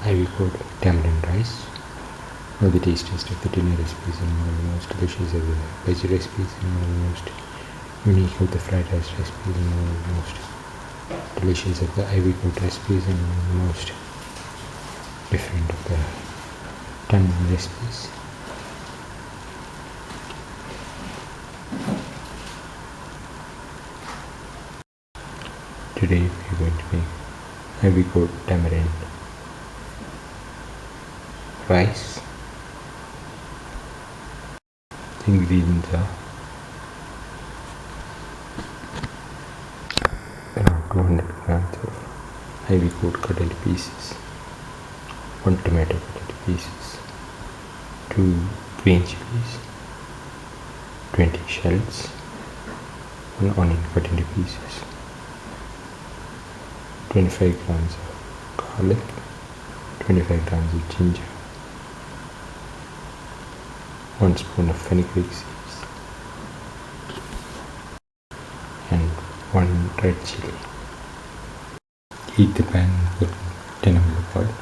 Ivy Gourd Tamarind Rice. Know the tastiest of the dinner recipes and one of the most delicious of the veg recipes and one of the most unique of the fried rice recipes and one of the most delicious of the Ivy Gourd recipes and one of the most different of the Tamarind recipes. Today we are going to make Ivy Gourd Tamarind Rice. The ingredients are around 200 grams of Ivy Gourd cut into pieces, 1 tomato cut into pieces, 2 green chilies, 20 shallots, 1 onion cut into pieces, 25 grams of garlic, 25 grams of ginger, 1 spoon of fenugreek seeds, and 1 red chili. Heat the pan and put 10 ml of oil.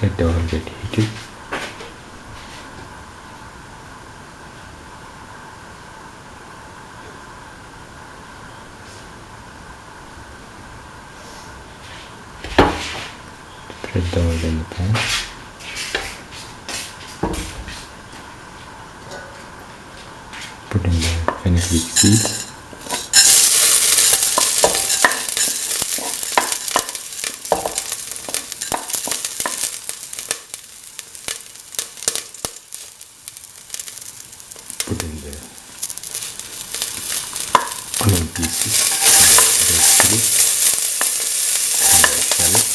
Let the oil get heated. Spread the oil in the pan. Put in the fenugreek seeds. Put in the onion pieces, red chili, shallot,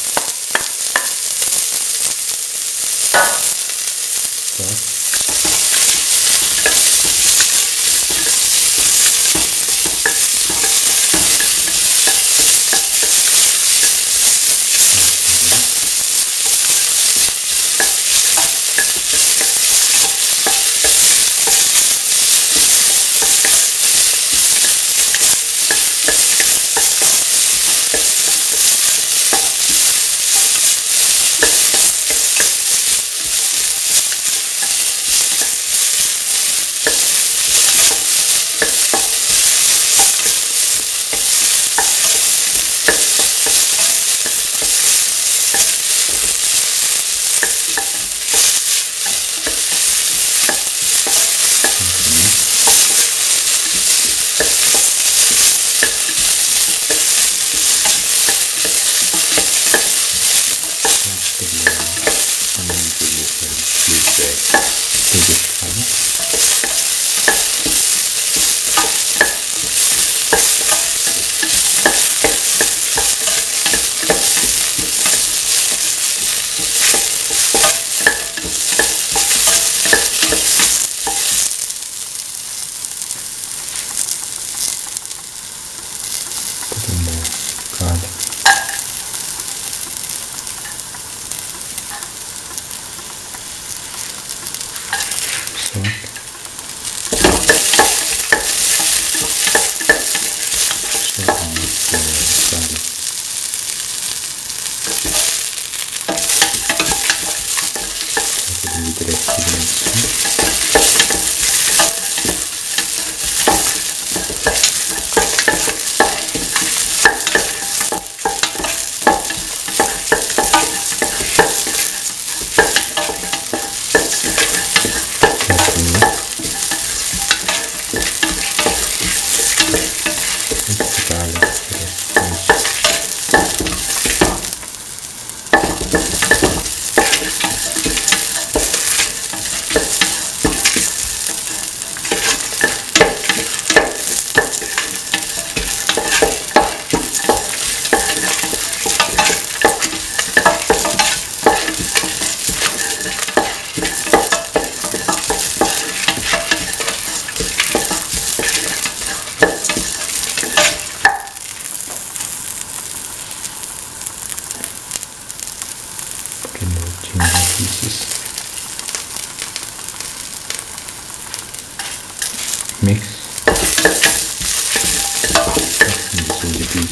in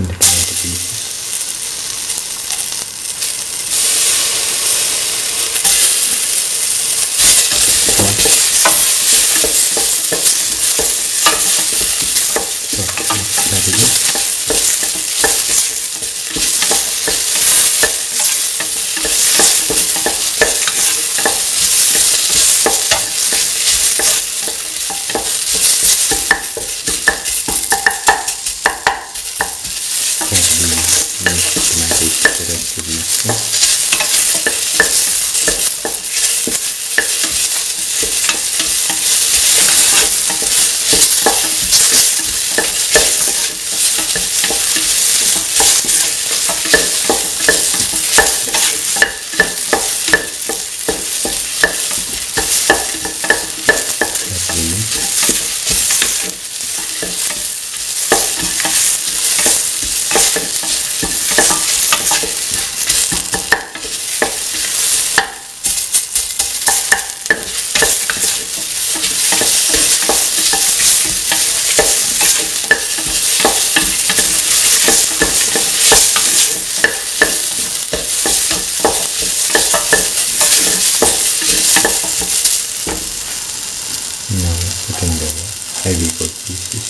the tomato pieces. Ivy Gourd pieces.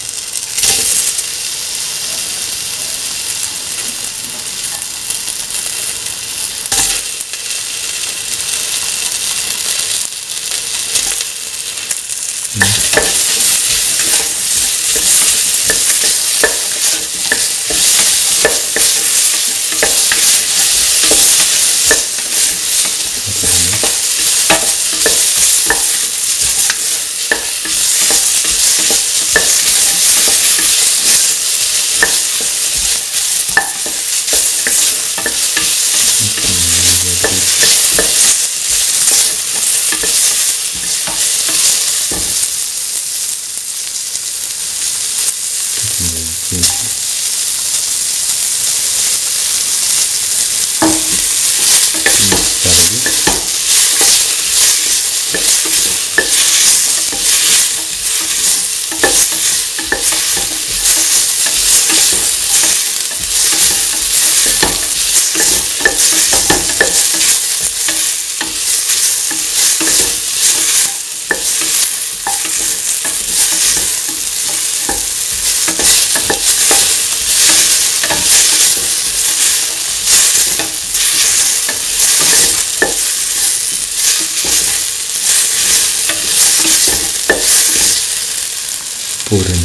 Pouring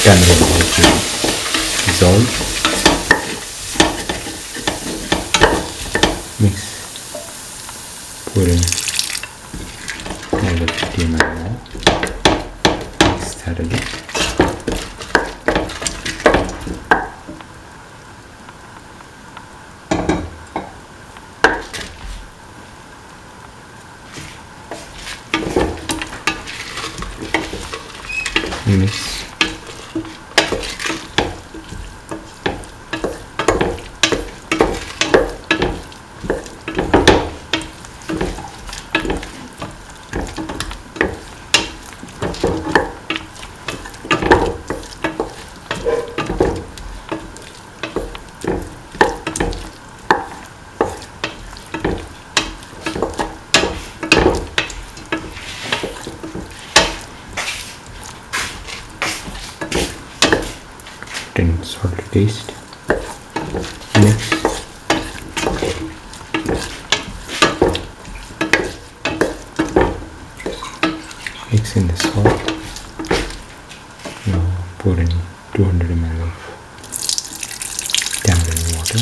tamarind dissolve, mix, pour in another 50 ml more, mix thoroughly. Mix. paste. Mix. Mix in the salt. Now pour in 200 ml of tamarind water.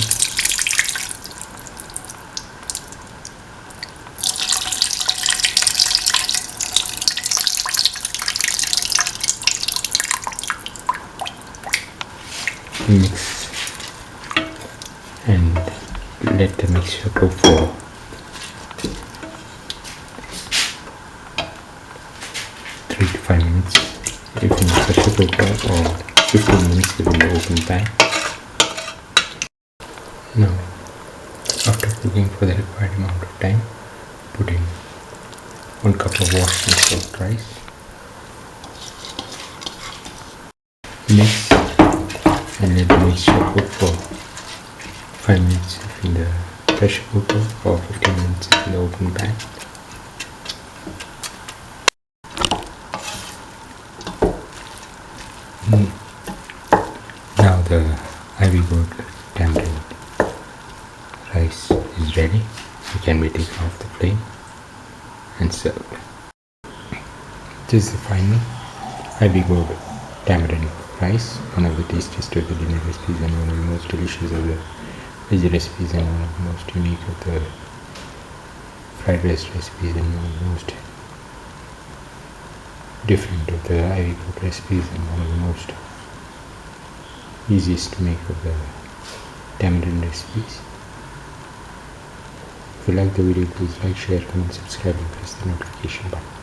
Mix and let the mixture cook for 3 to 5 minutes if in the pressure cooker or 15 minutes within the open pan. Now, after cooking for the required amount of time, put in 1 cup of washed and soaked rice. Mix and let the mixture cook for 5 minutes if in the pressure cooker or 15 minutes if in the open pan. Now the Ivy Gourd Tamarind Rice is ready. It can be taken off the flame and served. This is the final Ivy Gourd Tamarind Rice, one of the tastiest of the dinner recipes and one of the most delicious of the veg recipes and one of the most unique of the fried rice recipes and one of the most different of the Ivy Gourd recipes and one of the most easiest to make of the tamarind recipes. If you like the video, please like, share, comment, subscribe and press the notification button.